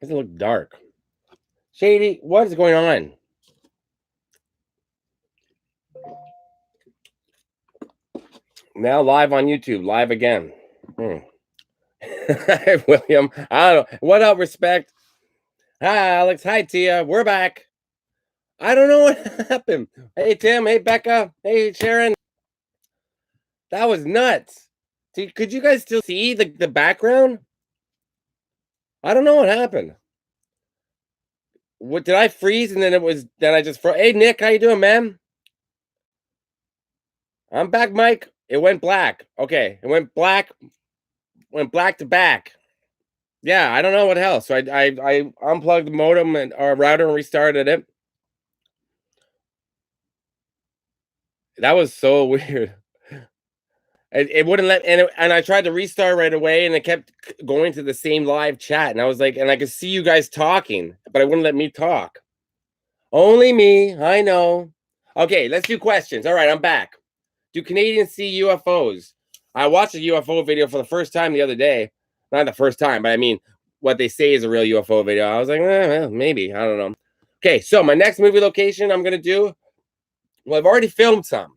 Does it look dark? Shady, what is going on? Now live on YouTube, live again. William, I don't know. What up, respect? Hi, Alex. Hi, Tia. We're back. I don't know what happened. Hey, Tim. Hey, Becca. Hey, Sharon. That was nuts. See, could you guys still see the background? I don't know what happened. What did I freeze and then I just froze? Hey, Nick, how you doing, man? I'm back, Mike. It went black. Okay, it went black to back. Yeah, I don't know what else. So I unplugged the modem and our router and restarted it. That was so weird. It wouldn't let, and I tried to restart right away, and it kept going to the same live chat, and I was like, and I could see you guys talking, but it wouldn't let me talk. Only me, I know. Okay, let's do questions. All right, I'm back. Do Canadians see UFOs? I watched a UFO video for the first time the other day. Not the first time, but I mean, what they say is a real UFO video. I was like, well, maybe. I don't know. Okay, so my next movie location I'm going to do, well, I've already filmed some,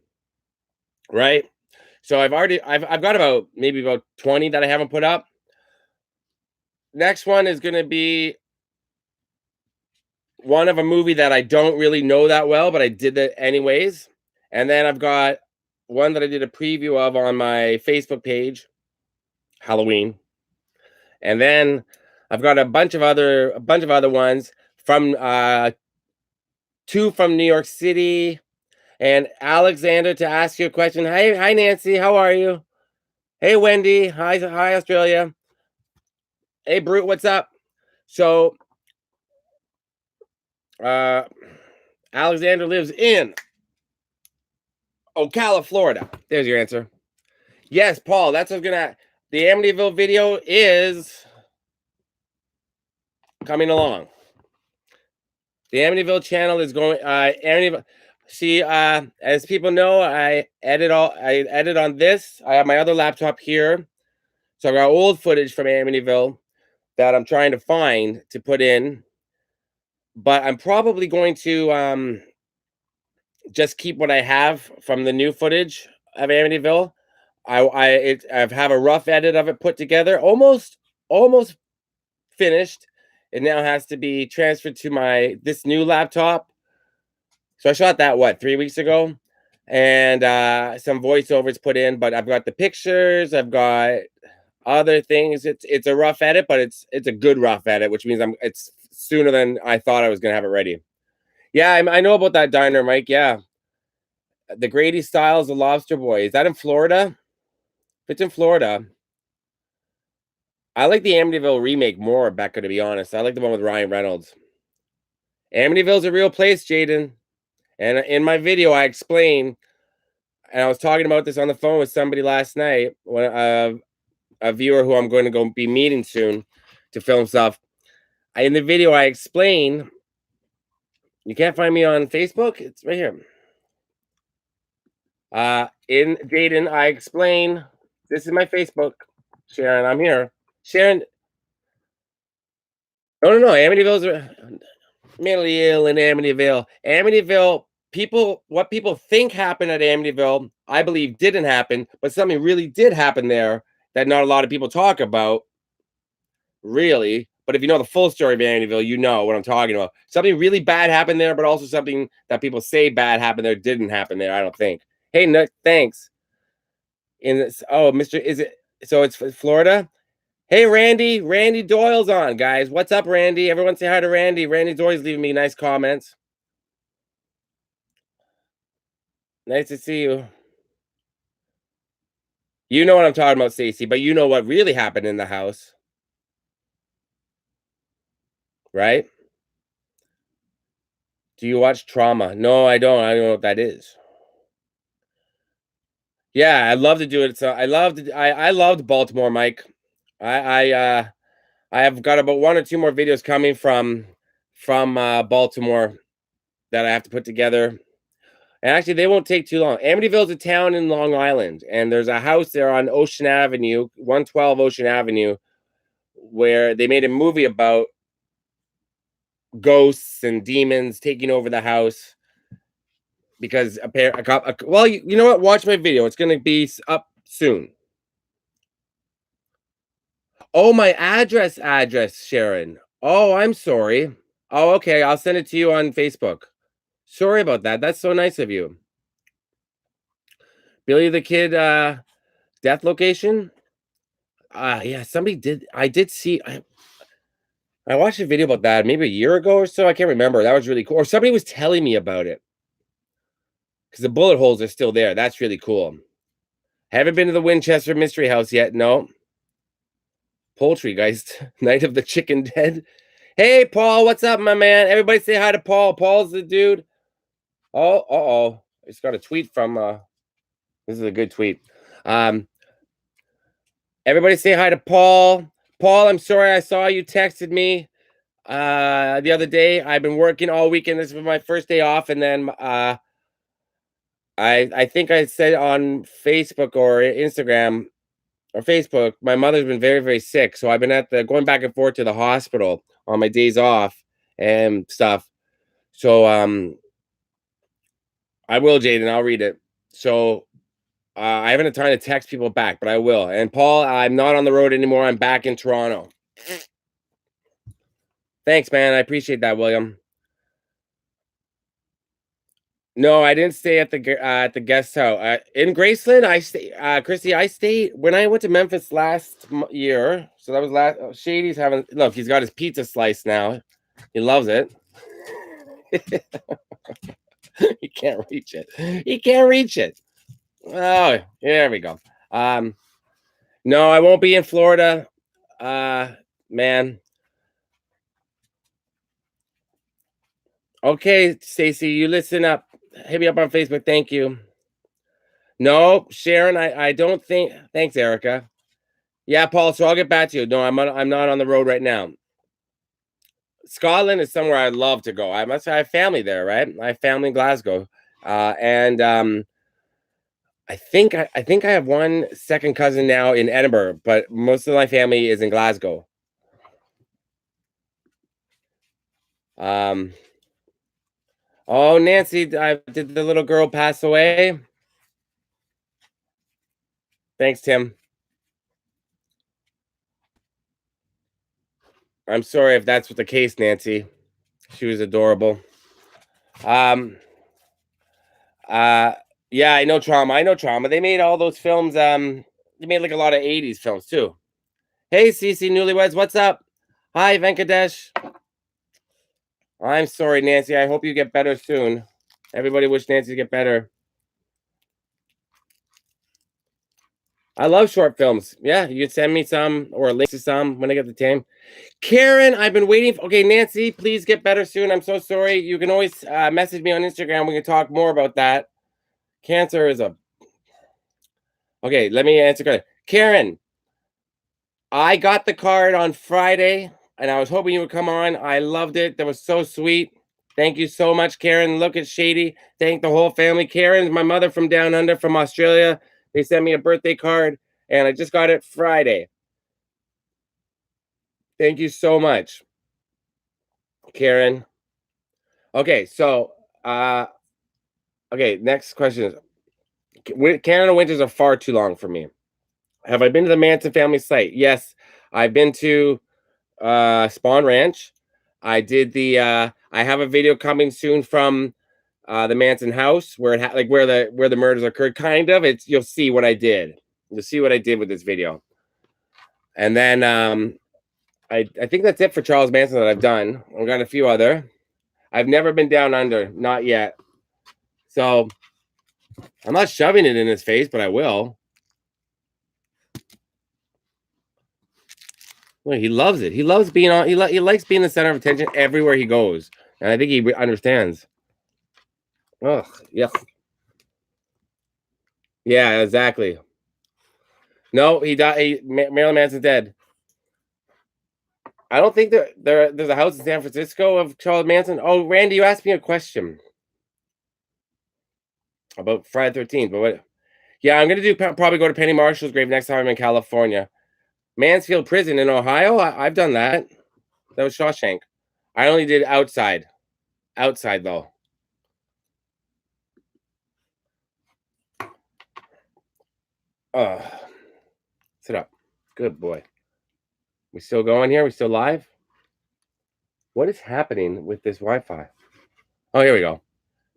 right? So I've got about maybe about 20 that I haven't put up. Next one is going to be one of a movie that I don't really know that well, but I did it anyways. And then I've got one that I did a preview of on my Facebook page, Halloween. And then I've got a bunch of other ones from two from New York City, and Alexander to ask you a question. Hi Nancy, how are you? Hey Wendy, hi Australia. Hey Brute, what's up? So Alexander lives in Ocala, Florida. There's your answer. Yes, Paul, that's what I was gonna. The Amityville video is coming along. The Amityville channel is going. Amityville. See, as people know, I edit on this. I have my other laptop here, so I got old footage from Amityville that I'm trying to find to put in. But I'm probably going to just keep what I have from the new footage of Amityville. I have a rough edit of it put together, almost finished. It now has to be transferred to this new laptop. So I shot that 3 weeks ago, and some voiceovers put in. But I've got the pictures. I've got other things. It's a rough edit, but it's a good rough edit, which means it's sooner than I thought I was gonna have it ready. Yeah, I know about that diner, Mike. Yeah, the Grady Styles, the Lobster Boy. Is that in Florida? If it's in Florida, I like the Amityville remake more, Becca, to be honest. I like the one with Ryan Reynolds. Amityville's a real place, Jaden. And in my video, I explain, and I was talking about this on the phone with somebody last night, when a viewer who I'm going to go be meeting soon to film stuff. In the video, I explain, you can't find me on Facebook? It's right here. In Jaden, I explain, this is my Facebook. Sharon, I'm here. Sharon, no, Amityville's mentally ill in Amityville. Amityville, what people think happened at Amityville, I believe didn't happen, but something really did happen there that not a lot of people talk about, really. But if you know the full story of Amityville, you know what I'm talking about. Something really bad happened there, but also something that people say bad happened there didn't happen there, I don't think. Hey, Nick, thanks. Mr. Is it so? It's Florida. Hey, Randy Doyle's on, guys. What's up, Randy? Everyone say hi to Randy. Randy's always leaving me nice comments. Nice to see you. You know what I'm talking about, Stacey, but you know what really happened in the house, right? Do you watch Trauma? No, I don't. I don't know what that is. Yeah, I love to do it. So I loved Baltimore, Mike. I have got about 1 or 2 more videos coming from Baltimore that I have to put together. And actually, they won't take too long. Amityville's a town in Long Island, and there's a house there on Ocean Avenue, 112 Ocean Avenue, where they made a movie about ghosts and demons taking over the house because well, you know what? Watch my video. It's going to be up soon. Oh, my address, Sharon. Oh, I'm sorry. Oh, okay. I'll send it to you on Facebook. Sorry about that. That's so nice of you. Billy the Kid death location. Yeah, somebody did. I did see. I watched a video about that maybe a year ago or so. I can't remember. That was really cool. Or somebody was telling me about it because the bullet holes are still there. That's really cool. Haven't been to the Winchester Mystery House yet. No. Poultrygeist, Night of the Chicken Dead. Hey, Paul, what's up, my man? Everybody say hi to Paul. Paul's the dude. Oh, uh-oh. I just got a tweet from, this is a good tweet. Everybody say hi to Paul. Paul, I'm sorry I saw you texted me the other day. I've been working all weekend. This was my first day off, and then I think I said on Facebook or Instagram or Facebook, my mother's been very, very sick. So I've been going back and forth to the hospital on my days off and stuff. So I will, Jaden. I'll read it. So I haven't had time to text people back, but I will. And Paul, I'm not on the road anymore. I'm back in Toronto. Thanks, man. I appreciate that, William. No, I didn't stay at the guest house in Graceland. I stay, Christy. I stayed when I went to Memphis last year. So that was last. Shady's having look. He's got his pizza slice now. He loves it. He can't reach it. He can't reach it. Oh, there we go. No, I won't be in Florida. Man. Okay, Stacy, you listen up. Hit me up on Facebook. Thank you. No, Sharon, I don't think. Thanks, Erica. Yeah, Paul. So I'll get back to you. No, I'm not on the road right now. Scotland is somewhere I'd love to go. I must have family there, right? I have family in Glasgow, and I think I have one second cousin now in Edinburgh, but most of my family is in Glasgow. Oh, Nancy, did the little girl pass away? Thanks, Tim. I'm sorry if that's what the case, Nancy. She was adorable. Yeah, I know Trauma. They made all those films. They made like a lot of 80s films too. Hey, CC Newlyweds, what's up? Hi, Venkatesh. I'm sorry, Nancy. I hope you get better soon. Everybody wish Nancy to get better. I love short films. Yeah, you can send me some or links to some when I get the time. Karen, I've been waiting. Okay, Nancy, please get better soon. I'm so sorry. You can always message me on Instagram. We can talk more about that. Cancer is a... Okay, let me answer. Karen, I got the card on Friday, and I was hoping you would come on. I loved it. That was so sweet. Thank you so much, Karen. Look at Shady. Thank the whole family. Karen's my mother from down under, from Australia. They sent me a birthday card, and I just got it Friday. Thank you so much, Karen. Okay, so, okay, next question is, Canada winters are far too long for me. Have I been to the Manson family site? Yes, I've been to Spawn Ranch. I did the, I have a video coming soon from the Manson house where it where the murders occurred. Kind of. You'll see what I did. You'll see what I did with this video. And then I think that's it for Charles Manson that I've done. I've got a few other. I've never been down under, not yet. So I'm not shoving it in his face, but I will. Well, he loves it. He loves being on. He likes being the center of attention everywhere he goes, and I think he understands. Ugh, yuck. Yeah, exactly. No, he died. Marilyn Manson's dead. I don't think there's a house in San Francisco of Charles Manson. Oh, Randy, you asked me a question about Friday the 13th, but what? Yeah, I'm gonna probably go to Penny Marshall's grave next time I'm in California. Mansfield Prison in Ohio. I've done that. That was Shawshank. I only did outside. Outside though. Sit up. Good boy. We still going here? We still live? What is happening with this Wi-Fi? Oh, here we go.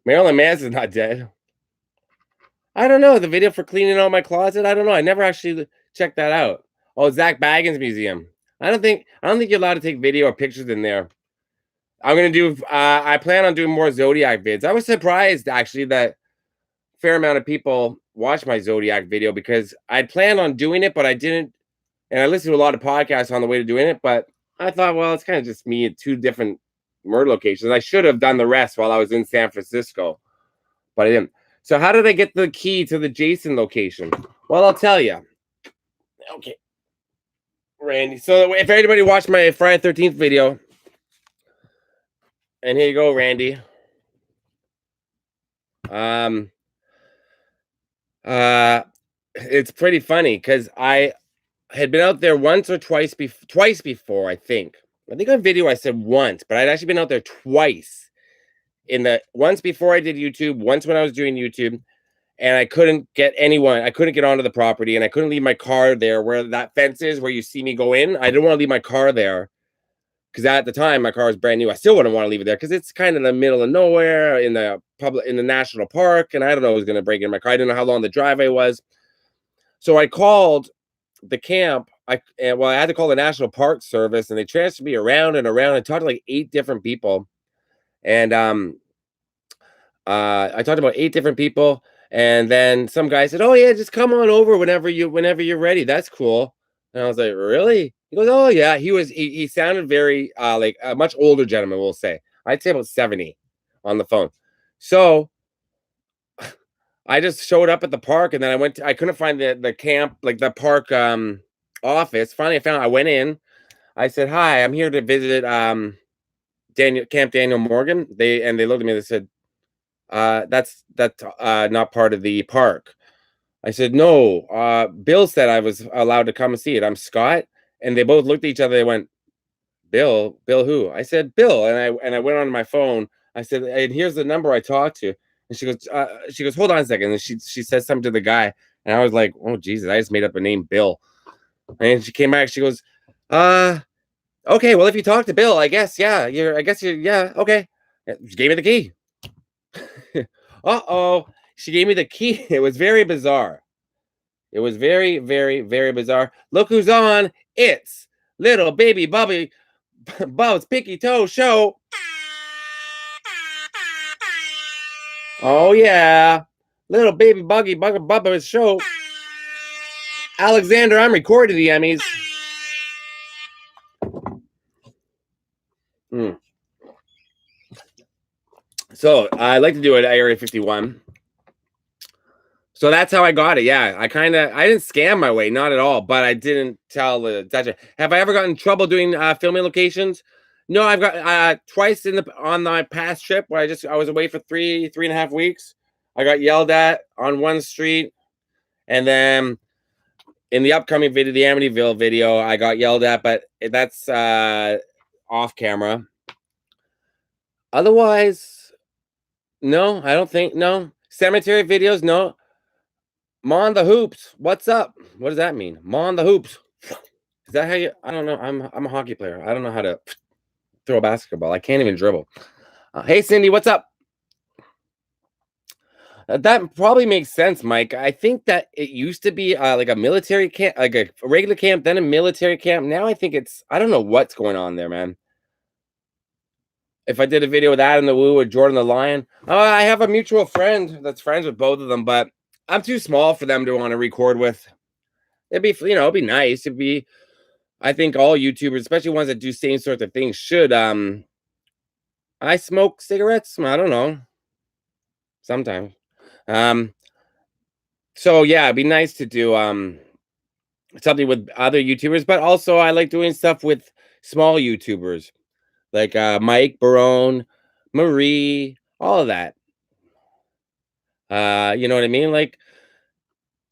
Marilyn Manson's not dead. I don't know. The video for cleaning out my closet. I don't know. I never actually checked that out. Oh, Zach Baggins Museum. I don't think you're allowed to take video or pictures in there. I'm gonna do. I plan on doing more Zodiac vids. I was surprised actually that a fair amount of people watched my Zodiac video because I'd planned on doing it, but I didn't. And I listened to a lot of podcasts on the way to doing it, but I thought, well, it's kind of just me at two different murder locations. I should have done the rest while I was in San Francisco, but I didn't. So how did I get the key to the Jason location? Well, I'll tell you. Okay, Randy. So if anybody watched my Friday 13th video, and here you go, Randy. It's pretty funny because I had been out there once or twice before, I think. I think on video I said once, but I'd actually been out there twice. Once before I did YouTube, once when I was doing YouTube, and I couldn't get anyone. I couldn't get onto the property, and I couldn't leave my car there where that fence is, where you see me go in. I didn't want to leave my car there because at the time my car was brand new. I still wouldn't want to leave it there because it's kind of in the middle of nowhere in the national park, and I don't know who's going to break in my car. I didn't know how long the driveway was, so I called the camp. I had to call the National Park Service, and they transferred me around and around. I talked to like 8 different people, and I talked to about 8 different people, and then some guy said, "Oh yeah, just come on over whenever you're ready. That's cool." And I was like, "Really?" He goes, "Oh yeah." He sounded very like a much older gentleman. We'll say I'd say about 70 on the phone. So I just showed up at the park, and then I couldn't find the camp, like the park office. Finally, I went in. I said, "Hi, I'm here to visit Camp Daniel Morgan." They looked at me. They said, that's not part of the park." I said, "No, Bill said I was allowed to come and see it. I'm Scott." And they both looked at each other. They went, "Bill who?" I said, "Bill." And I went on my phone. I said, "And here's the number I talked to." And she goes, "Hold on a second." And she said something to the guy. And I was like, "Oh, Jesus, I just made up a name, Bill." And she came back. She goes, "Okay, well, if you talk to Bill, I guess, yeah, yeah, okay." She gave me the key. Uh-oh. She gave me the key. It was very bizarre. It was very, very, very bizarre. Look who's on. It's little baby Bub's Picky Toe Show. Oh, yeah. Little baby Bubba's show. Alexander, I'm recording the Emmys. So I like to do it at Area 51. So that's how I got it. Yeah, I didn't scam my way, not at all, but I didn't tell the Dutch. Have I ever gotten in trouble doing filming locations? No, I've got twice on my past trip where I was away for 3.5 weeks. I got yelled at on one street, and then in the upcoming video, the Amityville video, I got yelled at, but that's off camera. Otherwise, no, I don't think no cemetery videos. No. Mon the hoops. What's up? What does that mean? Mon the hoops. Is that how you? I don't know. I'm a hockey player. I don't know how to throw a basketball. I can't even dribble. Hey Cindy, what's up? That probably makes sense, Mike. I think that it used to be like a military camp, like a regular camp, then a military camp. Now I think I don't know what's going on there, man. If I did a video with Adam the Woo or Jordan the Lion, I have a mutual friend that's friends with both of them, but I'm too small for them to want to record with. It'd be nice. I think all YouTubers, especially ones that do same sorts of things, should. I smoke cigarettes. I don't know. Sometimes. So yeah, it'd be nice to do something with other YouTubers, but also I like doing stuff with small YouTubers like Mike Barone, Marie, all of that. You know what I mean? Like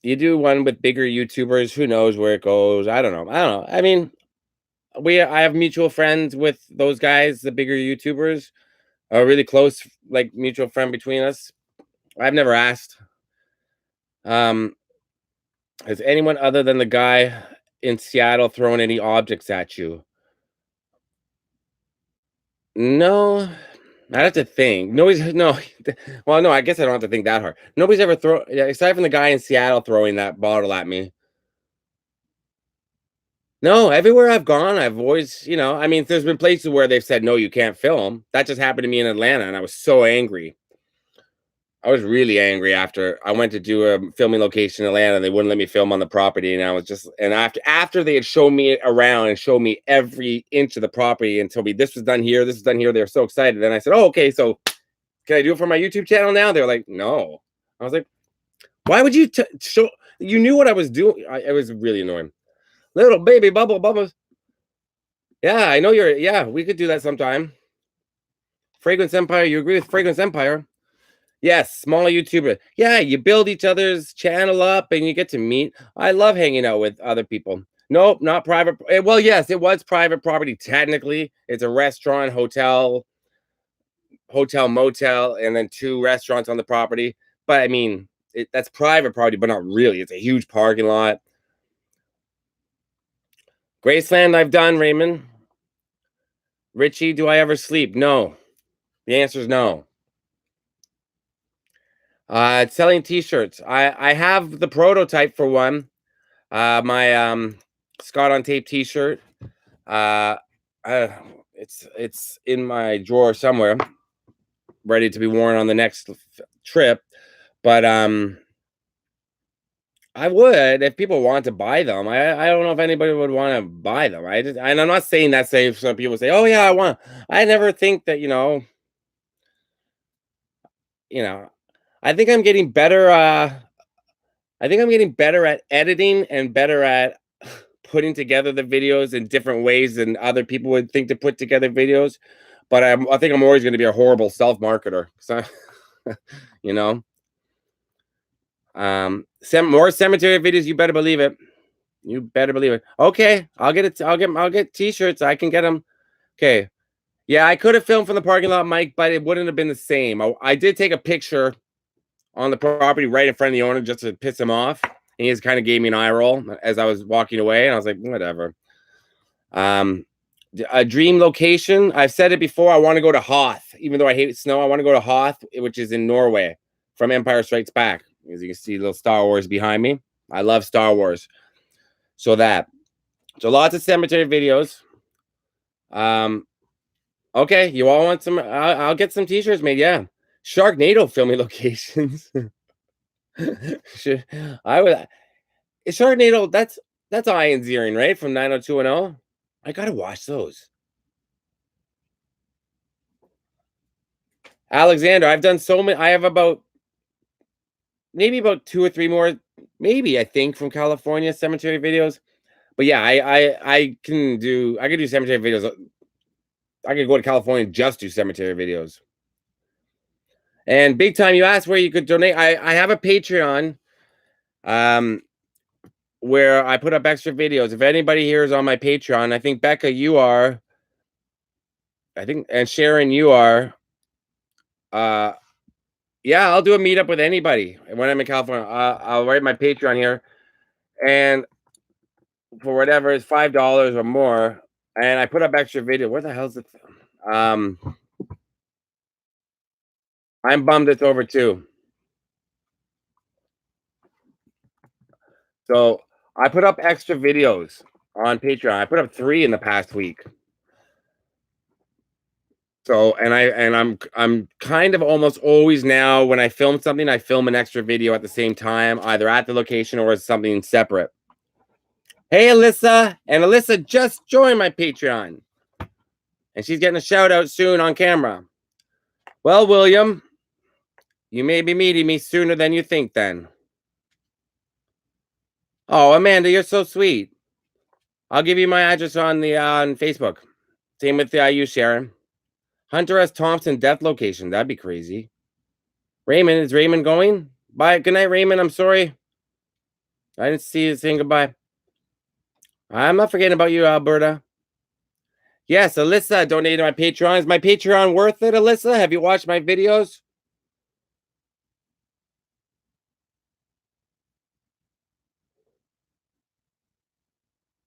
you do one with bigger YouTubers, who knows where it goes? I don't know. I mean, I have mutual friends with those guys, the bigger YouTubers, a really close like mutual friend between us. I've never asked. Um, has anyone other than the guy in Seattle thrown any objects at you? No, I have to think. Nobody's no. Well, no, I guess I don't have to think that hard. Nobody's ever thrown, yeah, aside from the guy in Seattle throwing that bottle at me. No, everywhere I've gone, I've always, I mean, there's been places where they've said no, you can't film. That just happened to me in Atlanta, and I was so angry. I was really angry after I went to do a filming location in Atlanta. They wouldn't let me film on the property, and I was just and after they had shown me around and showed me every inch of the property and told me this was done here, this was done here. They were so excited. Then I said, "Oh, okay, so can I do it for my YouTube channel now?" They're like, "No." I was like, "Why would you show? You knew what I was doing." It was really annoying. Little baby bubbles. Yeah, I know you're. Yeah, we could do that sometime. Fragrance Empire. You agree with Fragrance Empire? Yes, smaller YouTuber. Yeah, you build each other's channel up and you get to meet. I love hanging out with other people. Nope, not private. Well, yes, it was private property. Technically, it's a restaurant, motel, and then 2 restaurants on the property. But I mean, that's private property, but not really. It's a huge parking lot. Graceland, I've done, Raymond. Richie, do I ever sleep? No. The answer is no. Selling t-shirts. I have the prototype for one. My Scott on Tape t-shirt. Uh, it's in my drawer somewhere, ready to be worn on the next trip. But I would if people want to buy them. I don't know if anybody would want to buy them. And I'm not saying that. Say some people say, "Oh yeah, I want." I never think that I think I'm getting better. I think I'm getting better at editing and better at putting together the videos in different ways than other people would think to put together videos. But I think I'm always going to be a horrible self-marketer. So, you know, more cemetery videos. You better believe it. You better believe it. Okay, I'll get it. I'll get t-shirts. I can get them. Okay. Yeah, I could have filmed from the parking lot, Mike, but it wouldn't have been the same. I did take a picture on the property right in front of the owner just to piss him off. And he just kind of gave me an eye roll as I was walking away. And I was like, whatever. A dream location. I've said it before. I want to go to Hoth. Even though I hate snow, I want to go to Hoth, which is in Norway from Empire Strikes Back. As you can see, little Star Wars behind me. I love Star Wars. So lots of cemetery videos. Okay, you all want some? I'll get some t-shirts made. Yeah. Sharknado filming locations. I would. Sharknado. That's Ian Ziering, right? From 90210. I gotta watch those. Alexander, I've done so many. I have maybe about 2 or 3 more. Maybe I think from California cemetery videos. But yeah, I can do cemetery videos. I could go to California and just do cemetery videos. And big time, you asked where you could donate. I have a Patreon, where I put up extra videos. If anybody here is on my Patreon, I think Becca, you are. I think, and Sharon, you are. Yeah, I'll do a meetup with anybody when I'm in California. I'll write my Patreon here, and for whatever is $5 or more, and I put up extra video. Where the hell's it? I'm bummed it's over too. So I put up extra videos on Patreon. I put up 3 in the past week. So I'm kind of almost always now when I film something, I film an extra video at the same time, either at the location or as something separate. Hey Alyssa, and Alyssa just joined my Patreon. And she's getting a shout out soon on camera. Well, William, you may be meeting me sooner than you think then. Oh, Amanda, you're so sweet. I'll give you my address on Facebook. Same with you, Sharon. Hunter S. Thompson death location. That'd be crazy. Raymond, is Raymond going? Bye. Good night, Raymond. I'm sorry. I didn't see you saying goodbye. I'm not forgetting about you, Alberta. Yes, Alyssa donated to my Patreon. Is my Patreon worth it, Alyssa? Have you watched my videos?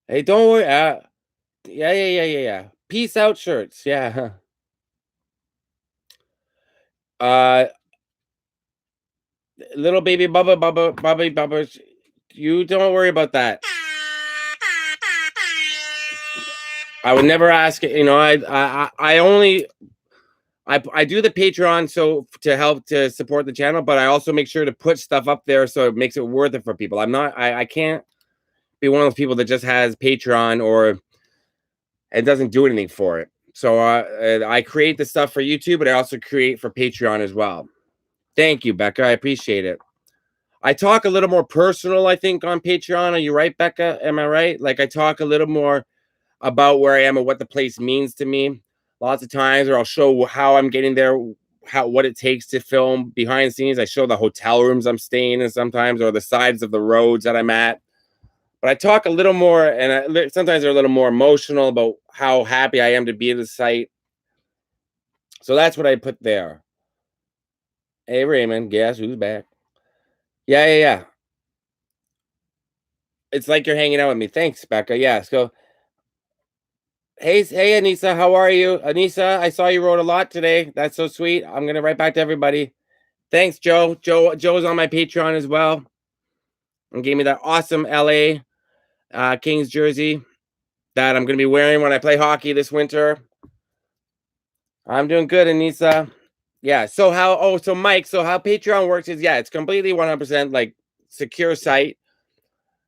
Hey, don't worry. Yeah. Peace out shirts. Yeah. Uh, little baby Bubba. You don't worry about that. I would never ask it. You know, I only I do the Patreon so to help to support the channel, but I also make sure to put stuff up there so it makes it worth it for people. I can't be one of those people that just has Patreon or and doesn't do anything for it. So I create the stuff for YouTube, but I also create for Patreon as well. Thank you, Becca. I appreciate it. I talk a little more personal, I think, on Patreon. Are you right, Becca? Am I right? Like I talk a little more about where I am and what the place means to me. Lots of times, or I'll show how I'm getting there, how what it takes to film behind the scenes. I show the hotel rooms I'm staying in sometimes, or the sides of the roads that I'm at. But I talk a little more, and sometimes they're a little more emotional about how happy I am to be at the site. So that's what I put there. Hey Raymond, guess who's back? Yeah. It's like you're hanging out with me. Thanks, Becca. Yeah. So hey Anissa, how are you? Anissa, I saw you wrote a lot today. That's so sweet. I'm gonna write back to everybody. Thanks, Joe. Joe's on my Patreon as well. And gave me that awesome LA Kings jersey that I'm gonna be wearing when I play hockey this winter. I'm doing good, Anissa. Yeah. So Mike, so how Patreon works is it's completely 100% like secure site.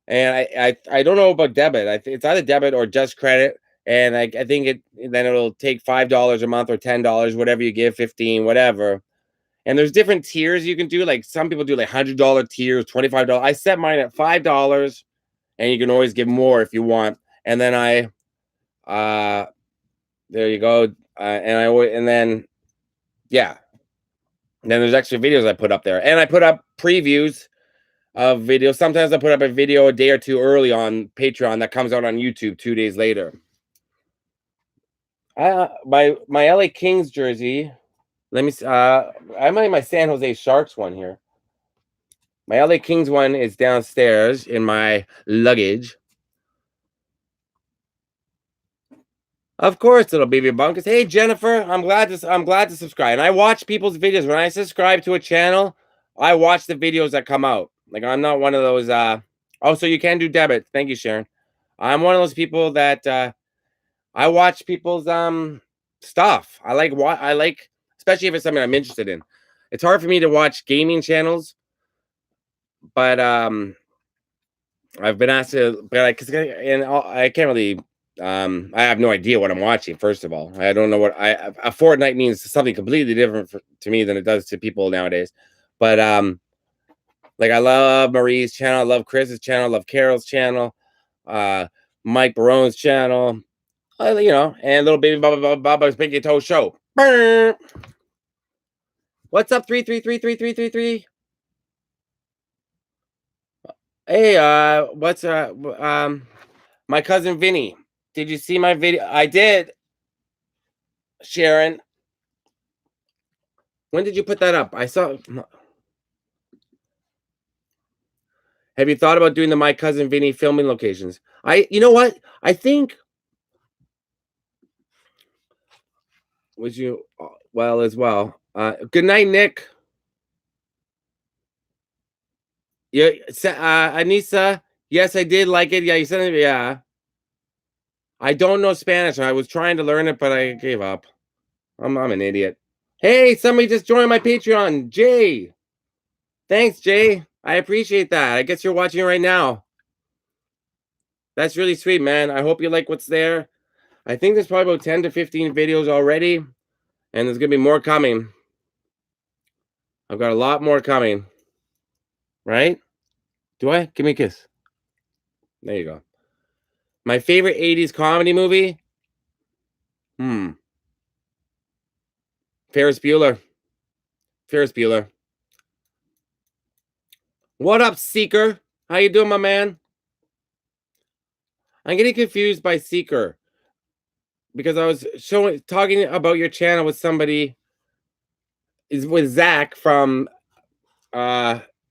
And I don't know about debit. It's either debit or just credit. And I think it'll take $5 a month or $10, whatever you give, 15, whatever. And there's different tiers you can do. Like some people do like $100 tiers, $25. I set mine at $5, and you can always give more if you want. And then there you go. And then yeah, and then there's extra videos I put up there, and I put up previews of videos. Sometimes I put up a video a day or two early on Patreon that comes out on YouTube 2 days later. My LA Kings jersey. Let me. I'm in my San Jose Sharks one here. My LA Kings one is downstairs in my luggage. Of course, little baby bunkers. Hey Jennifer, I'm glad to subscribe. And I watch people's videos. When I subscribe to a channel, I watch the videos that come out. Like I'm not one of those. Oh, so you can do debit. Thank you, Sharon. I'm one of those people that I watch people's stuff. I like, especially if it's something I'm interested in. It's hard for me to watch gaming channels, but I've been asked to, but I can't really. I have no idea what I'm watching. First of all, I don't know what a Fortnite means something completely different to me than it does to people nowadays. But like I love Marie's channel, I love Chris's channel, I love Carol's channel, Mike Barone's channel, and little baby Bubba's Pinky Toe Show. Burr. What's up? 3333333. Hey, what's my cousin Vinny? Did you see my video? I did, Sharon. When did you put that up? I saw. Have you thought about doing the My Cousin Vinny filming locations? You know what? I think. Would you? Well, as well. Good night, Nick. Yeah, Anissa. Yes, I did like it. Yeah, you said it. Yeah. I don't know Spanish. I was trying to learn it, but I gave up. I'm an idiot. Hey, somebody just joined my Patreon. Jay. Thanks, Jay. I appreciate that. I guess you're watching right now. That's really sweet, man. I hope you like what's there. I think there's probably about 10 to 15 videos already, and there's going to be more coming. I've got a lot more coming. Right? Do I? Give me a kiss. There you go. My favorite 80s comedy movie? Ferris Bueller. Ferris Bueller. What up, Seeker? How you doing, my man? I'm getting confused by Seeker. because I was talking about your channel with somebody, is with Zach from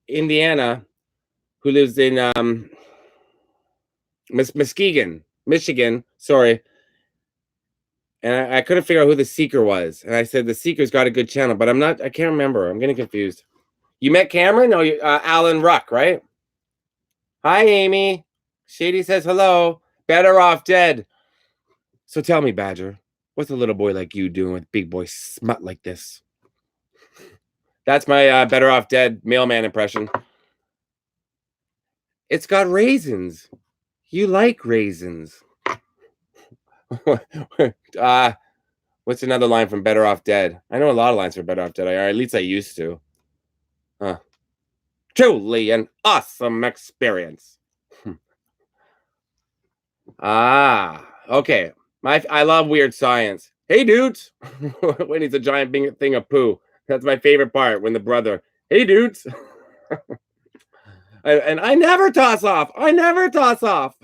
Indiana, who lives in Muskegon, Michigan. Sorry. And I couldn't figure out who the seeker was. And I said, the seeker's got a good channel, but I can't remember. I'm getting confused. You met Cameron? No, Alan Ruck, right? Hi, Amy. Shady says hello. Better off dead. So tell me, Badger, what's a little boy like you doing with big boy smut like this? That's my better off dead mailman impression. It's got raisins. You like raisins. What's another line from Better Off Dead? I know a lot of lines from Better Off Dead, or at least I used to. Truly an awesome experience. Okay. I love weird science. Hey, dudes. When he's a giant thing of poo. That's my favorite part, when the brother, hey, dudes. And I never toss off. I never toss off.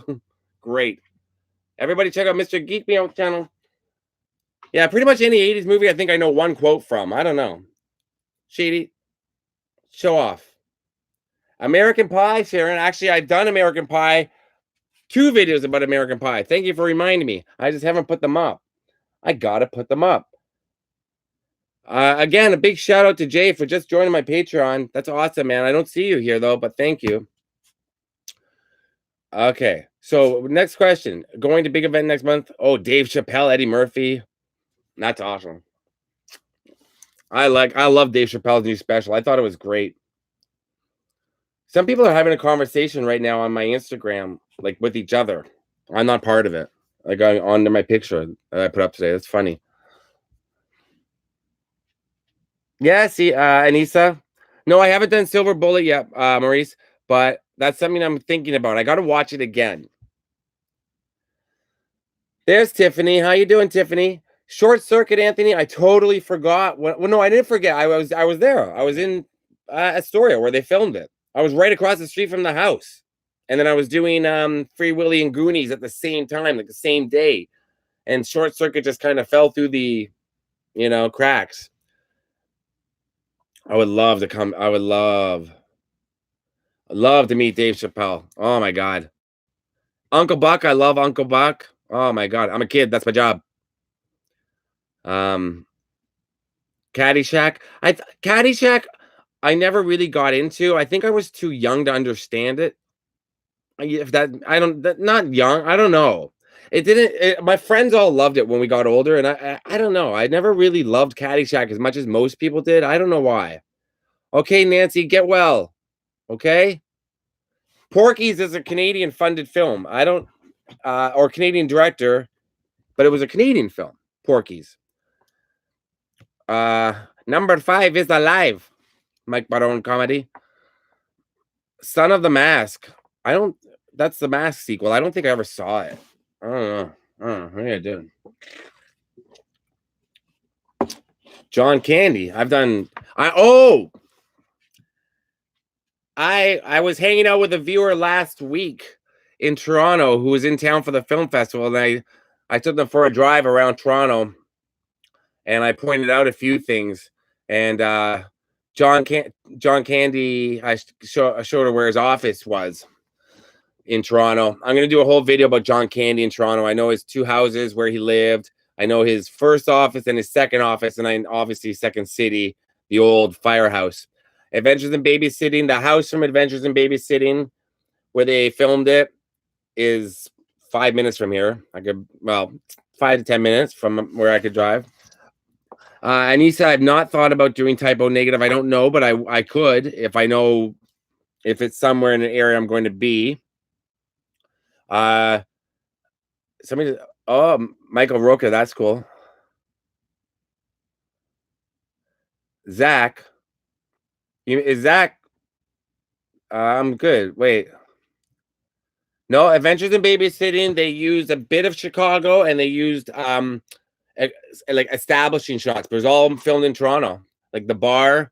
Great. Everybody check out Mr. Geek Me Out channel. Yeah, pretty much any 80s movie I think I know one quote from. I don't know. Shady. Show off. American Pie, Sharon. Actually, I've done American Pie. 2 videos about American Pie. Thank you for reminding me. I just haven't put them up. I gotta put them up. Again, a big shout out to Jay for just joining my Patreon. That's awesome, man. I don't see you here though, but thank you. Okay, so next question. Going to big event next month? Oh, Dave Chappelle, Eddie Murphy. That's awesome. I love Dave Chappelle's new special. I thought it was great. Some people are having a conversation right now on my Instagram, like with each other. I'm not part of it. Like on my picture that I put up today. That's funny. Yeah, see, Anissa. No, I haven't done Silver Bullet yet, Maurice, but that's something I'm thinking about. I got to watch it again. There's Tiffany. How you doing, Tiffany? Short Circuit, Anthony. I totally forgot. Well, no, I didn't forget. I was there. I was in Astoria where they filmed it. I was right across the street from the house, and then I was doing Free Willy and Goonies at the same time, like the same day. And Short Circuit just kind of fell through the, cracks. I would love to come. I would love to meet Dave Chappelle. Oh my God. Uncle Buck. I love Uncle Buck. Oh my God. I'm a kid. That's my job. Caddyshack. Caddyshack, I never really got into. I think I was too young to understand it. Not young. I don't know. It didn't. My friends all loved it when we got older, and I don't know. I never really loved Caddyshack as much as most people did. I don't know why. Okay, Nancy, get well. Okay. Porky's is a Canadian funded film. I don't, or Canadian director, but it was a Canadian film. Porky's. Number 5 is Alive. Mike Barone comedy. Son of the Mask. That's the Mask sequel. I don't think I ever saw it. I don't know. What are you doing? John Candy. I was hanging out with a viewer last week in Toronto who was in town for the film festival, and I took them for a drive around Toronto, and I pointed out a few things. And John Candy, I showed her where his office was in Toronto. I'm going to do a whole video about John Candy in Toronto. I know his 2 houses where he lived. I know his first office and his second office, and then obviously Second City, the old firehouse. Adventures in Babysitting, the house from Adventures in Babysitting, where they filmed it, is 5 minutes from here. 5 to 10 minutes from where I could drive. Anissa, I've not thought about doing Typo Negative. I don't know, but I could if I know if it's somewhere in an area I'm going to be. Michael Roca, that's cool. Zach. Is Zach? I'm good. Wait. No, Adventures in Babysitting, they used a bit of Chicago, and they used like establishing shots, but it was all filmed in Toronto. Like the bar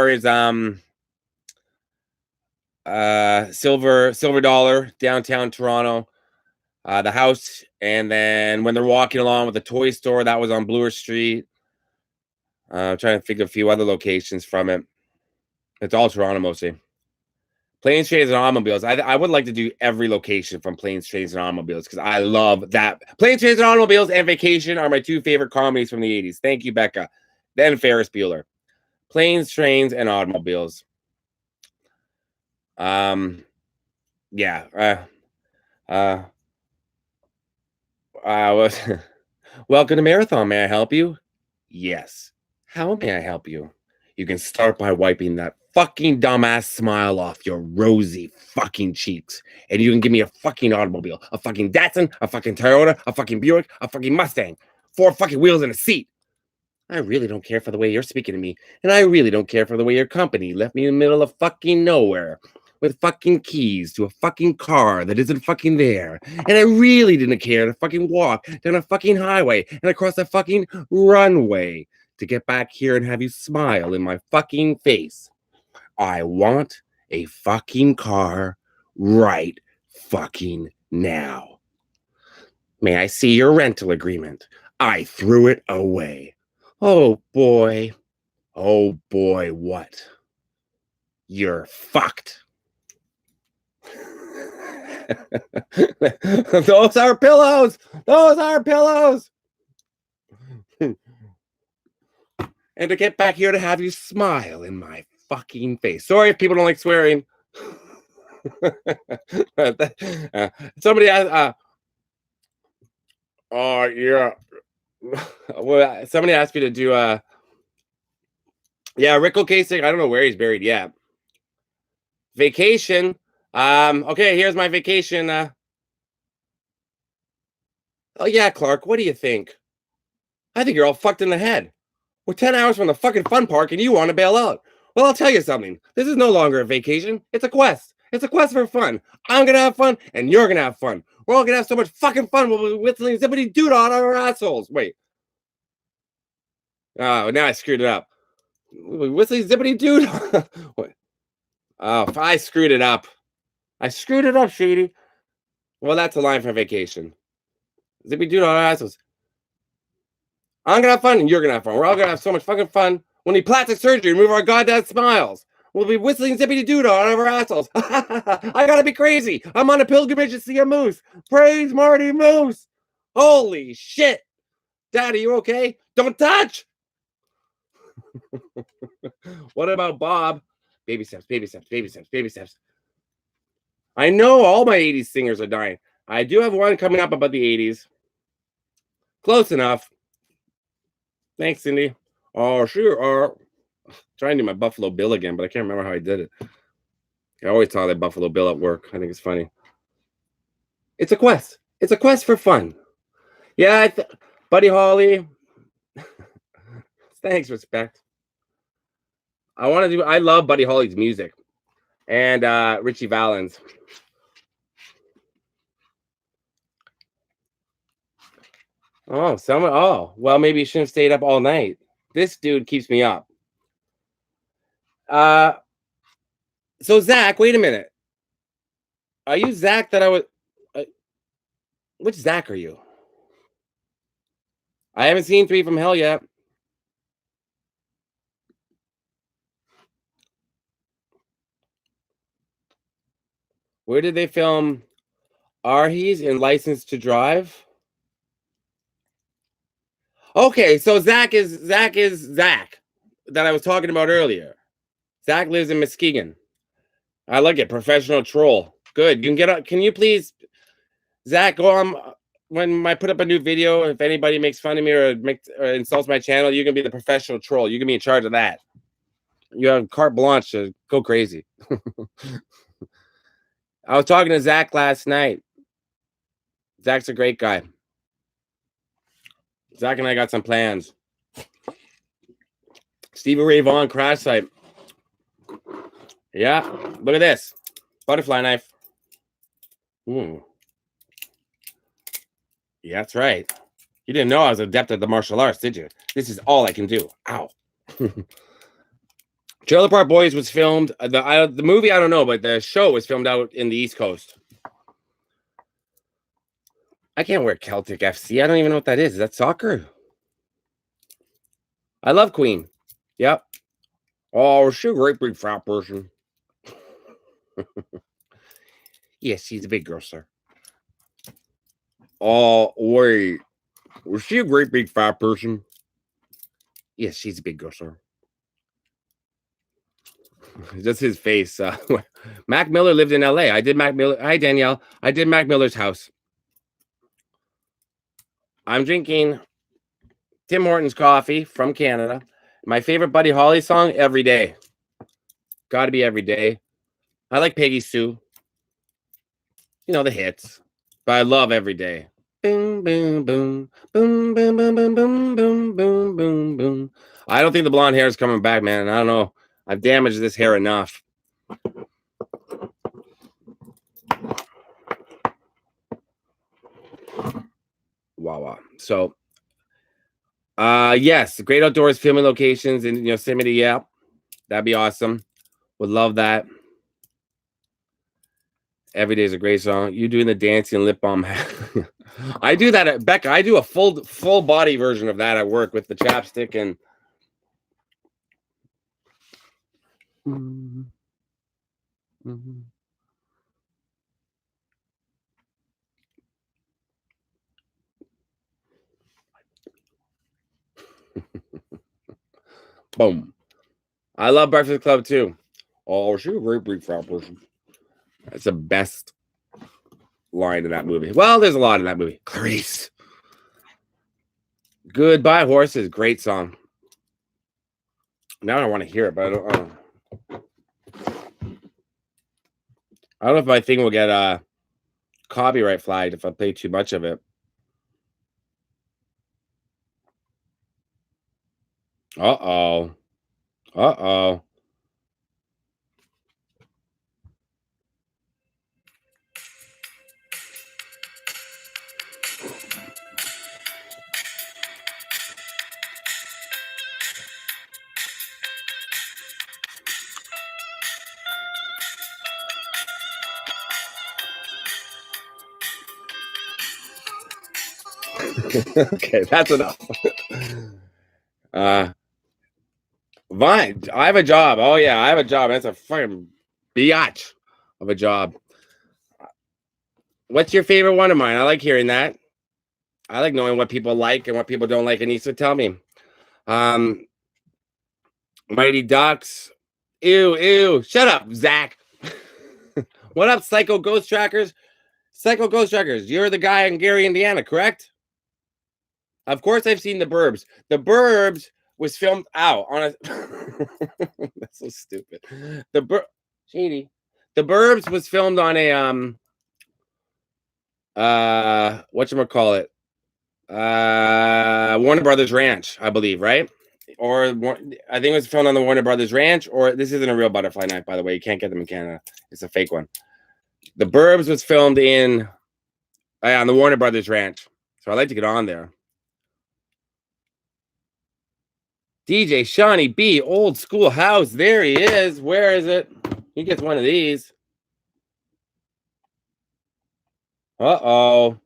is Silver Dollar, downtown Toronto. The house, and then when they're walking along with the toy store, that was on Bloor Street. I'm trying to think of a few other locations from it. It's all Toronto mostly. Planes, Trains, and Automobiles. I would like to do every location from Planes, Trains, and Automobiles because I love that. Planes, Trains, and Automobiles and Vacation are my two favorite comedies from the 80s. Thank you, Becca. Then Ferris Bueller. Planes, Trains, and Automobiles. Yeah. Welcome to Marathon. May I help you? Yes. How may I help you? You can start by wiping that fucking dumbass smile off your rosy fucking cheeks. And you can give me a fucking automobile. A fucking Datsun, a fucking Toyota, a fucking Buick, a fucking Mustang. 4 fucking wheels and a seat. I really don't care for the way you're speaking to me. And I really don't care for the way your company left me in the middle of fucking nowhere with fucking keys to a fucking car that isn't fucking there. And I really didn't care to fucking walk down a fucking highway and across a fucking runway to get back here and have you smile in my fucking face. I want a fucking car right fucking now. May I see your rental agreement? I threw it away. Oh boy. Oh boy, what? You're fucked. Those are pillows. Those are pillows. And to get back here to have you smile in my fucking face. Sorry if people don't like swearing. Somebody asked, oh yeah. Well, somebody asked me to do yeah, Rick Ocasek. I don't know where he's buried yet. Vacation. Okay, here's my vacation. Oh yeah, Clark, what do you think? I think you're all fucked in the head. We're 10 hours from the fucking fun park and you want to bail out. Well, I'll tell you something. This is no longer a vacation. It's a quest. It's a quest for fun. I'm going to have fun and you're going to have fun. We're all going to have so much fucking fun with whistling zippity doo on our assholes. Wait. Oh, now I screwed it up. Whistling zippity doo. Oh, I screwed it up. I screwed it up, Shady. Well, that's a line for vacation. Zippity doo on our assholes. I'm gonna have fun and you're gonna have fun. We're all gonna have so much fucking fun. We'll need plastic surgery to remove our goddamn smiles. We'll be whistling zippity doo on our assholes. I gotta be crazy. I'm on a pilgrimage to see a moose. Praise Marty Moose. Holy shit. Daddy, you okay? Don't touch. What about Bob? Baby steps, baby steps, baby steps, baby steps. I know all my 80s singers are dying. I do have one coming up about the 80s. Close enough. Thanks, Cindy. Oh, sure. Trying to do my Buffalo Bill again, but I can't remember how I did it. I always taught that Buffalo Bill at work. I think it's funny. It's a quest. It's a quest for fun. Yeah, Buddy Holly. Thanks, respect. I love Buddy Holly's music. And Richie Valens. Oh, well, maybe you shouldn't have stayed up all night. This dude keeps me up. So Zach, wait a minute. Are you Zach that I was? Which Zach are you? I haven't seen 3 from Hell yet. Where did they film Arhees in License to Drive? Okay, so Zach is Zach that I was talking about earlier. Zach lives in Muskegon. I like it. Professional troll. Good. You can get up. Can you please, Zach, go on when I put up a new video? If anybody makes fun of me or insults my channel, you can be the professional troll. You can be in charge of that. You have carte blanche to go crazy. I was talking to Zach last night. Zach's a great guy. Zach and I got some plans. Stevie Ray Vaughan crash site. Yeah, look at this. Butterfly knife. Ooh. Yeah, that's right. You didn't know I was adept at the martial arts, did you? This is all I can do. Ow. Trailer Park Boys was filmed. The movie, I don't know, but the show was filmed out in the East Coast. I can't wear Celtic FC. I don't even know what that is. Is that soccer? I love Queen. Yep. Oh, she's a great big fat person. Yes, she's a big girl, sir. Oh, wait. Was she a great big fat person? Yes, she's a big girl, sir. Just his face. Mac Miller lived in LA. I did Mac Miller. Hi, Danielle. I did Mac Miller's house. I'm drinking Tim Hortons coffee from Canada. My favorite Buddy Holly song, Every Day. Got to be Every Day. I like Peggy Sue. You know, the hits. But I love Every Day. Boom, boom, boom. Boom, boom, boom, boom, boom, boom, boom, boom, boom. I don't think the blonde hair is coming back, man. I don't know. I've damaged this hair enough. Wow. So, yes, great outdoors filming locations in Yosemite. Yeah, that'd be awesome. Would love that. Every Day is a great song. You doing the dancing lip balm? I do that at Becca. I do a full body version of that at work with the chapstick and. Boom. I love Breakfast Club too. Oh, she's a great big fat person. That's the best line in that movie. Well, there's a lot in that movie. Clarice. Goodbye Horses. Great song. Now I want to hear it, but I don't know if my thing will get copyright flagged if I play too much of it. Uh-oh. Okay, that's enough. Vine, I have a job. Oh yeah, I have a job. That's a fucking biatch of a job. What's your favorite one of mine? I like hearing that. I like knowing what people like and what people don't like. Anissa, tell me. Mighty Ducks. Ew. Shut up, Zach. What up, Psycho Ghost Trackers? Psycho Ghost Trackers, you're the guy in Gary, Indiana, correct? Of course, I've seen The Burbs. The Burbs was filmed out on a. That's so stupid. Shady. The Burbs was filmed on a whatchamacallit? Warner Brothers Ranch, I believe, right? Or I think it was filmed on the Warner Brothers Ranch. Or this isn't a real butterfly knife, by the way. You can't get them in Canada. It's a fake one. The Burbs was filmed on the Warner Brothers Ranch. So I'd like to get on there. DJ Shawnee B, Old School House. There he is. Where is it? He gets one of these. Uh-oh.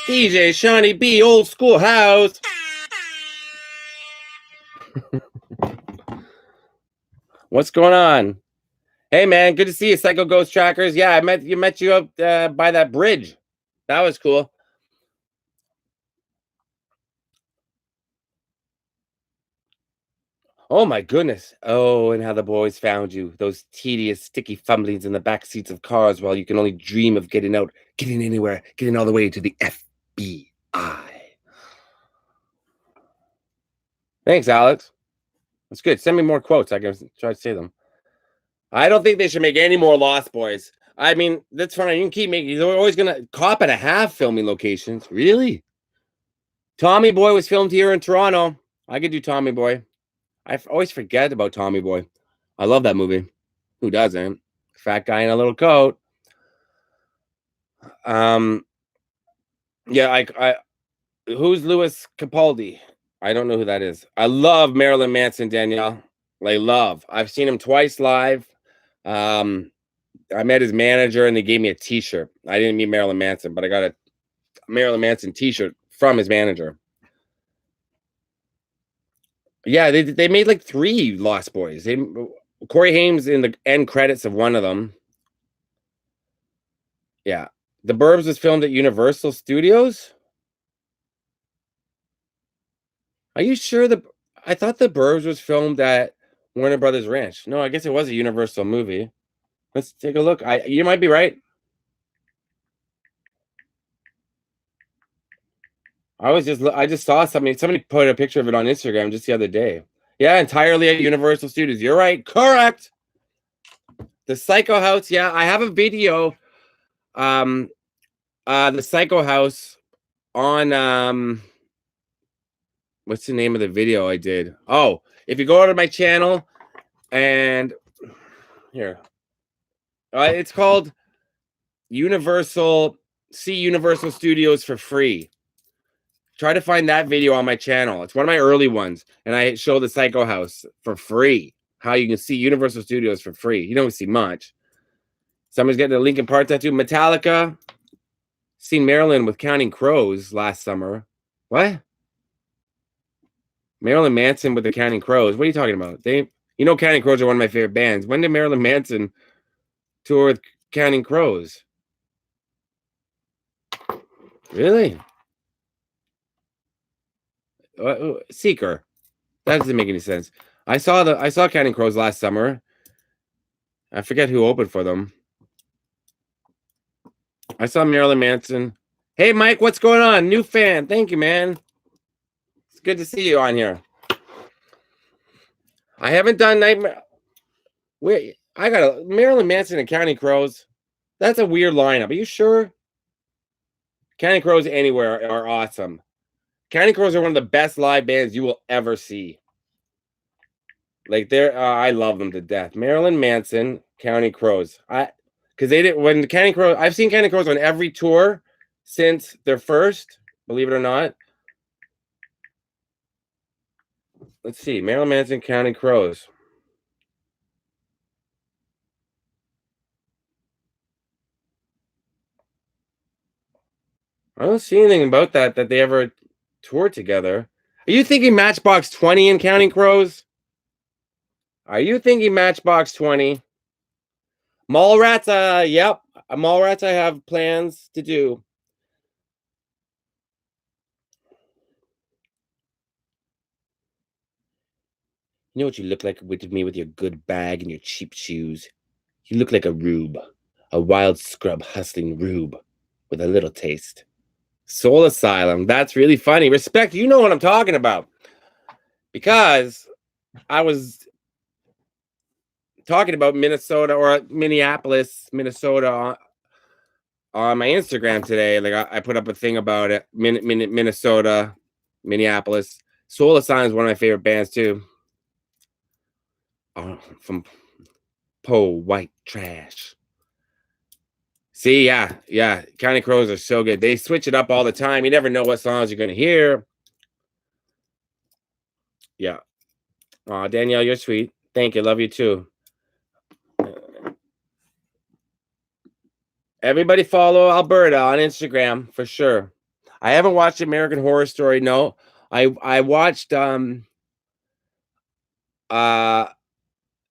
DJ Shawnee B, Old School House. What's going on? Hey, man, good to see you, Psycho Ghost Trackers. Yeah, I met you up by that bridge. That was cool. Oh, my goodness. Oh, and how the boys found you. Those tedious, sticky fumblings in the back seats of cars while you can only dream of getting out, getting anywhere, getting all the way to the FBI. Thanks, Alex. That's good. Send me more quotes. I can try to say them. I don't think they should make any more Lost Boys. I mean, that's fine. You can keep making. They're always going to cop and a half filming locations. Really? Tommy Boy was filmed here in Toronto. I could do Tommy Boy. I always forget about Tommy Boy. I love that movie. Who doesn't? Fat guy in a little coat. Yeah, I who's Louis Capaldi? I don't know who that is. I love Marilyn Manson, Danielle. I love. I've seen him twice live. I met his manager and they gave me a t-shirt. I didn't meet Marilyn Manson, but I got a Marilyn Manson t-shirt from his manager. Yeah, they made like 3 Lost Boys. Corey Haim's in the end credits of one of them. Yeah. The Burbs was filmed at Universal Studios. Are you sure I thought The Burbs was filmed at Warner Brothers Ranch. No, I guess it was a Universal movie. Let's take a look. You might be right. I just saw somebody put a picture of it on Instagram just the other day. Yeah, entirely at Universal Studios. You're right. Correct. The Psycho House. Yeah, I have a video. The Psycho House on what's the name of the video I did? Oh, if you go to my channel and here. It's called Universal Studios for free. Try to find that video on my channel. It's one of my early ones. And I show the Psycho House for free. How you can see Universal Studios for free. You don't see much. Somebody's getting a Linkin Park tattoo. Metallica. Seen Marilyn with Counting Crows last summer. What? Marilyn Manson with the Counting Crows. What are you talking about? Counting Crows are one of my favorite bands. When did Marilyn Manson tour with Counting Crows? Really? Seeker. That doesn't make any sense. I saw Counting Crows last summer. I forget who opened for them. I saw Marilyn Manson. Hey, Mike, what's going on? New fan. Thank you, man. It's good to see you on here. I haven't done Nightmare. Wait, I got a Marilyn Manson and Counting Crows. That's a weird lineup. Are you sure? Counting Crows anywhere are awesome. Counting Crows are one of the best live bands you will ever see. Like I love them to death. Marilyn Manson, Counting Crows. Because they didn't when Counting Crows. I've seen Counting Crows on every tour since their first. Believe it or not. Let's see, Marilyn Manson, Counting Crows. I don't see anything about that they ever toured together. Are you thinking Matchbox 20 and Counting Crows? Are you thinking Matchbox 20? Mallrats, yep. Mallrats I have plans to do. You know what you look like with me with your good bag and your cheap shoes? You look like a rube. A wild scrub hustling rube with a little taste. Soul Asylum. That's really funny. Respect, you know what I'm talking about. Because I was talking about Minnesota or Minneapolis, Minnesota on my Instagram today. Like I put up a thing about it. Minnesota, Minneapolis. Soul Asylum is one of my favorite bands too. From Poe White Trash. See, yeah. Counting Crows are so good. They switch it up all the time. You never know what songs you're gonna hear. Yeah. Oh, Danielle, you're sweet. Thank you. Love you too. Everybody follow Alberta on Instagram for sure. I haven't watched American Horror Story. No, I watched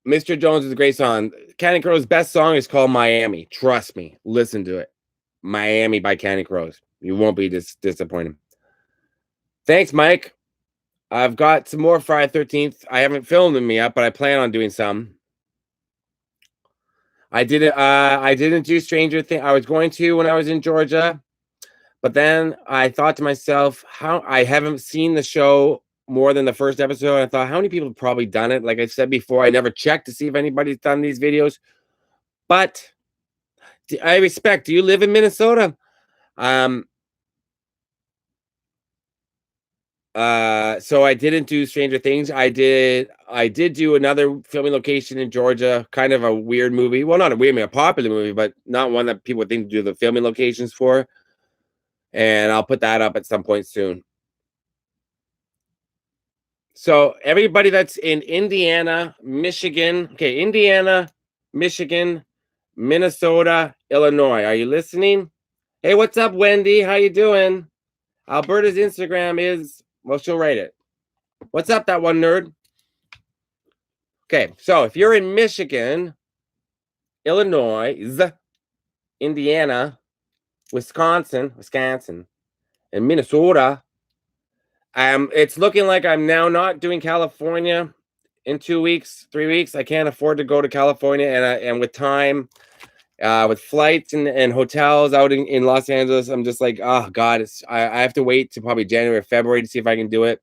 Mr. Jones is a great song. Counting Crows' best song is called Miami. Trust me. Listen to it. Miami by Counting Crows. You won't be disappointed. Thanks, Mike. I've got some more Friday 13th. I haven't filmed them yet, but I plan on doing some. I didn't do Stranger Things. I was going to when I was in Georgia, but then I thought to myself, how I haven't seen the show more than the first episode. I thought, how many people have probably done it? Like I said before, I never checked to see if anybody's done these videos. But I respect. Do you live in Minnesota? So I didn't do Stranger Things. I did do another filming location in Georgia, kind of a weird movie. Well, not a weird movie, a popular movie, but not one that people think to do the filming locations for. And I'll put that up at some point soon. So everybody that's in Indiana, Michigan, okay, Indiana, Michigan, Minnesota, Illinois. Are you listening? Hey, what's up, Wendy? How you doing? Alberta's Instagram is, well, she'll write it. What's up, that one nerd? Okay, so if you're in Michigan, Illinois, Indiana, Wisconsin, and Minnesota, it's looking like I'm now not doing California in 2 weeks, 3 weeks. I can't afford to go to California, and with time, with flights and hotels out in Los Angeles, I'm just like, oh God, I have to wait to probably January or February to see if I can do it.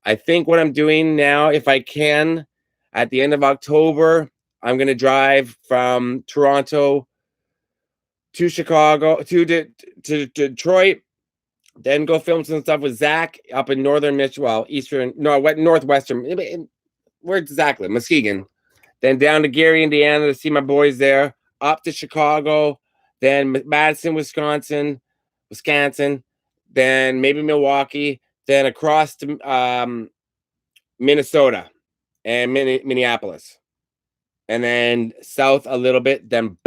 I think what I'm doing now, if I can, at the end of October, I'm gonna drive from Toronto to Chicago to Detroit, then go film some stuff with Zach up in northern Michigan, well, northwestern. Where exactly? Muskegon. Then down to Gary, Indiana to see my boys there. Up to Chicago, then Madison, Wisconsin, then maybe Milwaukee, then across to Minnesota and Minneapolis, and then south a little bit, then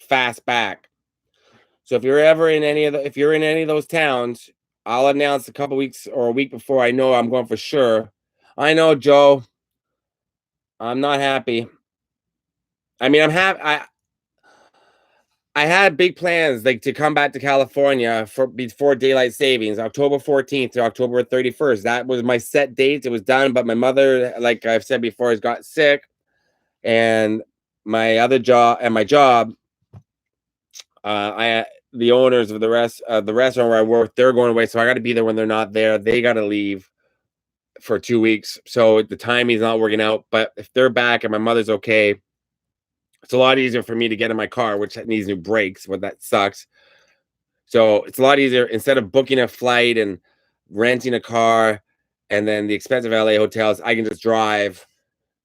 fast back. So if you're in any of those towns, I'll announce a couple weeks or a week before I know I'm going for sure. I know, Joe. I'm not happy. I mean, I'm happy. I had big plans like to come back to California before daylight savings, October 14th to October 31st. That was my set date. It was done, but my mother, like I've said before, has got sick, and my job, the owners of the restaurant where I work, they're going away, so I got to be there when they're not there. They got to leave for 2 weeks, so the timing's not working out. But if they're back and my mother's okay, it's a lot easier for me to get in my car, which needs new brakes, but that sucks. So it's a lot easier instead of booking a flight and renting a car and then the expensive LA hotels. I can just drive,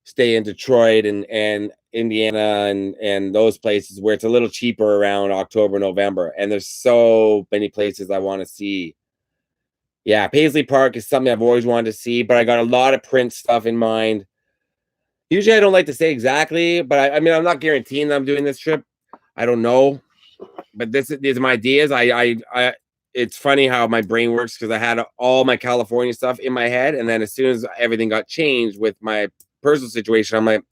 stay in Detroit and Indiana and those places where it's a little cheaper around October, November. And there's so many places I want to see. Yeah, Paisley Park is something I've always wanted to see, but I got a lot of Prince stuff in mind. Usually I don't like to say exactly, but I mean, I'm not guaranteeing that I'm doing this trip. I don't know. But these are my ideas. It's funny how my brain works because I had all my California stuff in my head, and then as soon as everything got changed with my personal situation, I'm like,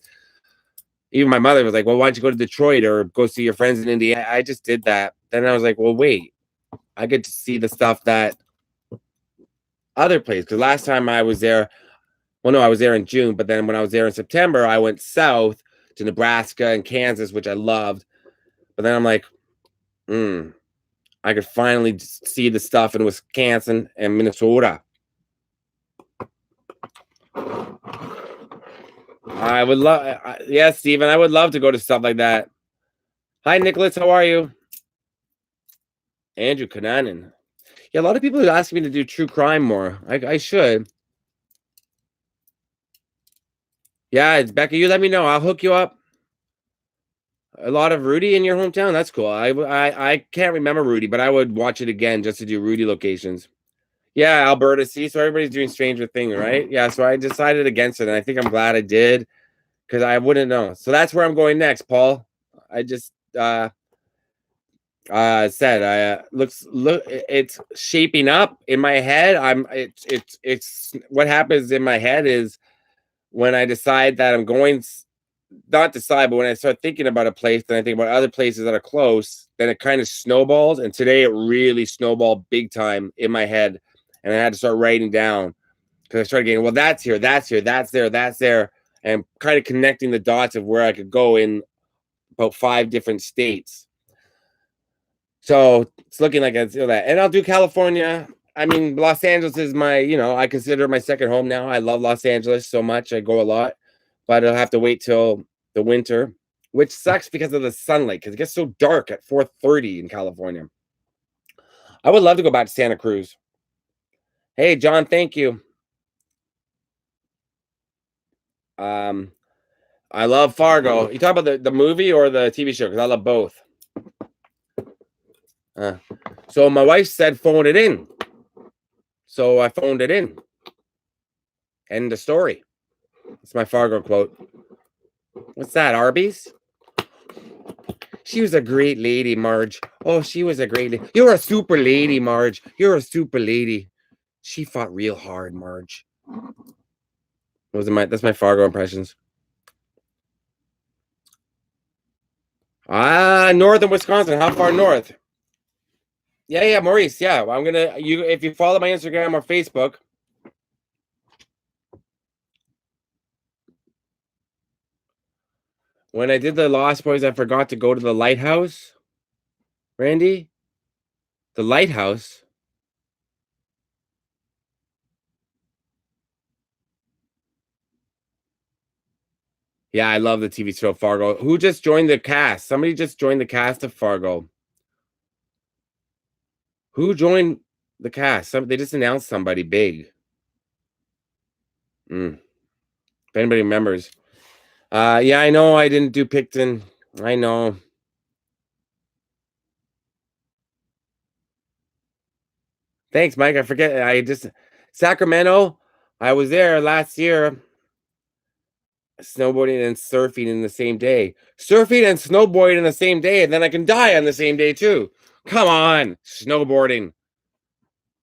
even my mother was like, well, why don't you go to Detroit or go see your friends in Indiana? I just did that. Then I was like, well, wait, I get to see the stuff that other place. Because last time I was there, well, no, I was there in June, but then when I was there in September, I went south to Nebraska and Kansas, which I loved. But then I'm like, I could finally see the stuff in Wisconsin and Minnesota. I would love, yes, Steven, I would love to go to stuff like that. Hi, Nicholas, how are you? Andrew Kananen. Yeah, a lot of people are asking me to do true crime more. I should. Yeah, Becca, you let me know. I'll hook you up. A lot of Rudy in your hometown. That's cool. I can't remember Rudy, but I would watch it again just to do Rudy locations. Yeah, Alberta. See, so everybody's doing Stranger Things, right? Yeah, so I decided against it, and I think I'm glad I did because I wouldn't know. So that's where I'm going next, Paul. I just said it's shaping up in my head. It's what happens in my head is when I decide that I'm going. Not decide, but when I start thinking about a place, then I think about other places that are close, then it kind of snowballs. And today it really snowballed big time in my head. And I had to start writing down because I started getting, well, that's here, that's here, that's there, and kind of connecting the dots of where I could go in about 5 different states. So it's looking like I feel that. And I'll do California. I mean, Los Angeles is my, I consider my second home now. I love Los Angeles so much. I go a lot. But I'll have to wait till the winter, which sucks because of the sunlight, because it gets so dark at 4:30 in California. I would love to go back to Santa Cruz. Hey, John, thank you. I love Fargo. You talk about the movie or the TV show? Because I love both. So my wife said, phone it in. So I phoned it in. End of story. It's my Fargo quote. What's that, Arby's? She was a great lady, Marge. Oh, she was a great lady. You're a super lady, Marge. You're a super lady. She fought real hard, Marge. That's my Fargo impressions. Northern Wisconsin. How far north? Yeah, Maurice. Yeah, I'm gonna if you follow my Instagram or Facebook. When I did the Lost Boys, I forgot to go to the lighthouse. Randy? The lighthouse? Yeah, I love the TV show Fargo. Who just joined the cast? Somebody just joined the cast of Fargo. Who joined the cast? They just announced somebody big. If anybody remembers. Yeah, I know I didn't do Picton. I know. Thanks, Mike. I forget. Sacramento. I was there last year. Snowboarding and surfing in the same day. Surfing and snowboarding in the same day, and then I can die on the same day too. Come on, snowboarding.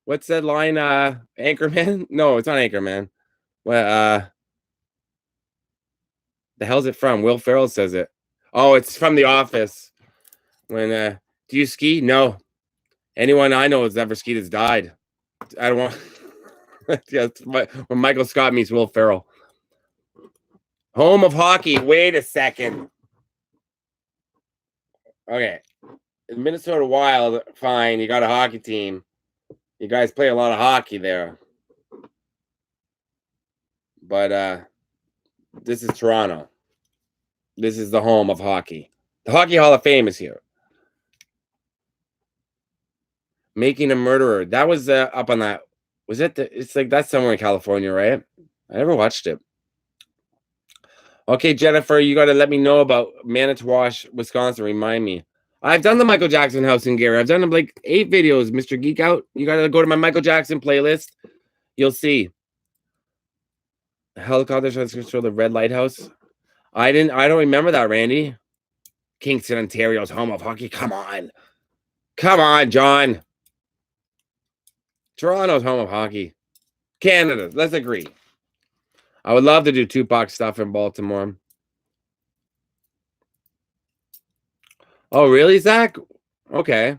What's that line? Anchorman? No, it's not Anchorman. Well, the hell's it from? Will Ferrell says it. Oh, it's from The Office. When do you ski? No. Anyone I know has ever skied has died. I don't want. Yeah, when Michael Scott meets Will Ferrell. Home of hockey. Wait a second. Okay. Minnesota Wild, fine. You got a hockey team. You guys play a lot of hockey there. But this is Toronto. This is the home of hockey. The Hockey Hall of Fame is here. Making a Murderer. That was up on that. Was it? It's like that's somewhere in California, right? I never watched it. Okay, Jennifer, you got to let me know about Manitowoc, Wisconsin. Remind me. I've done the Michael Jackson house in Gary. I've done like 8 videos, Mr. Geek Out. You got to go to my Michael Jackson playlist. You'll see. The helicopter tries to control the red lighthouse. I don't remember that, Randy. Kingston, Ontario's home of hockey. Come on. Come on, John. Toronto's home of hockey. Canada. Let's agree. I would love to do Tupac stuff in Baltimore. Oh, really, Zach? Okay.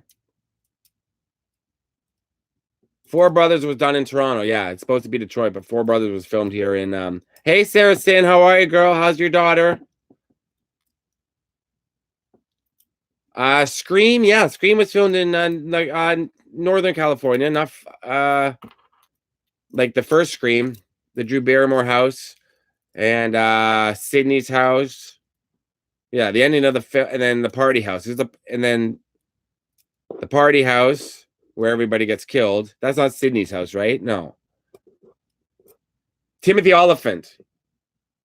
Four Brothers was done in Toronto. Yeah, it's supposed to be Detroit, but Four Brothers was filmed here in Hey, Sarah Sin, how are you, girl? How's your daughter? Scream, yeah, Scream was filmed in Northern California, not like the first Scream, the Drew Barrymore house, and Sydney's house. Yeah, the ending of the film, and then the party house. And then the party house where everybody gets killed. That's not Sydney's house, right? No. Timothy Oliphant.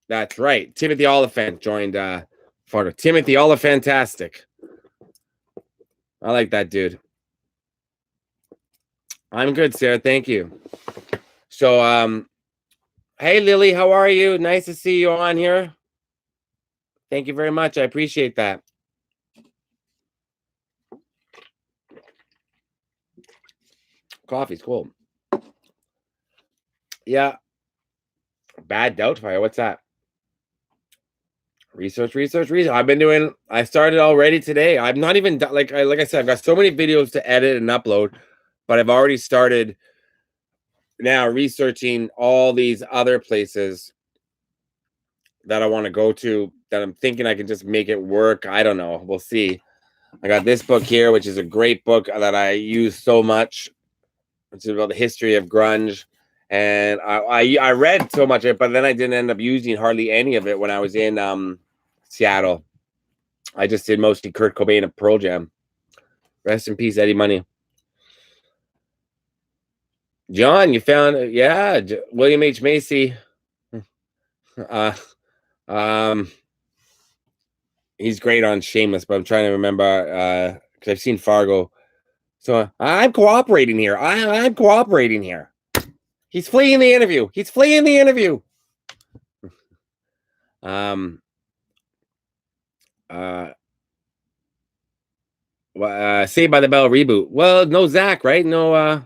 That's right. Timothy Oliphant joined Fargo. Timothy Olyphantastic. I like that dude. I'm good, Sarah. Thank you. So, hey, Lily, how are you? Nice to see you on here. Thank you very much. I appreciate that. Coffee's cool. Yeah. Bad Doubtfire. What's that? Research. I started already today. I'm not even like I said, I've got so many videos to edit and upload, but I've already started now researching all these other places that I want to go to that I'm thinking I can just make it work. I don't know. We'll see. I got this book here, which is a great book that I use so much. It's about the history of grunge. And I read so much of it, but then I didn't end up using hardly any of it when I was in Seattle. I just did mostly Kurt Cobain and Pearl Jam. Rest in peace, Eddie Money. John, you found William H. Macy. He's great on Shameless, but I'm trying to remember because I've seen Fargo. So I'm cooperating here. I'm cooperating here. He's fleeing the interview. Saved by the Bell reboot. Well, no Zach, right? No.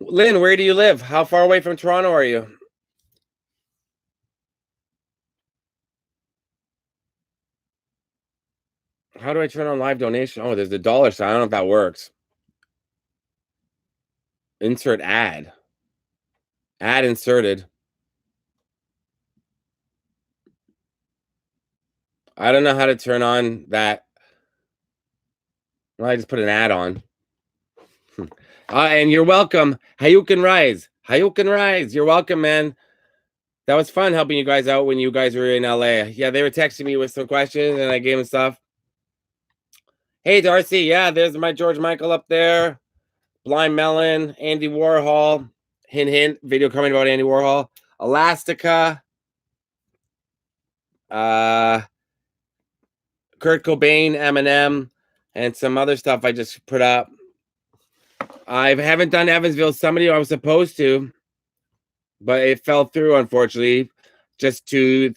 Lynn, where do you live? How far away from Toronto are you? How do I turn on live donation? Oh, there's the dollar sign. I don't know if that works. Insert ad. Ad inserted. I don't know how to turn on that. Well, I just put an ad on. And you're welcome. Hayukin Rise. Hayukin Rise. You're welcome, man. That was fun helping you guys out when you guys were in LA. Yeah, they were texting me with some questions and I gave them stuff. Hey, Darcy. Yeah, there's my George Michael up there. Blind Melon, Andy Warhol. Hint, hint. Video coming about Andy Warhol. Elastica. Kurt Cobain, Eminem, and some other stuff I just put up. I haven't done Evansville. Somebody I was supposed to, but it fell through, unfortunately. Just too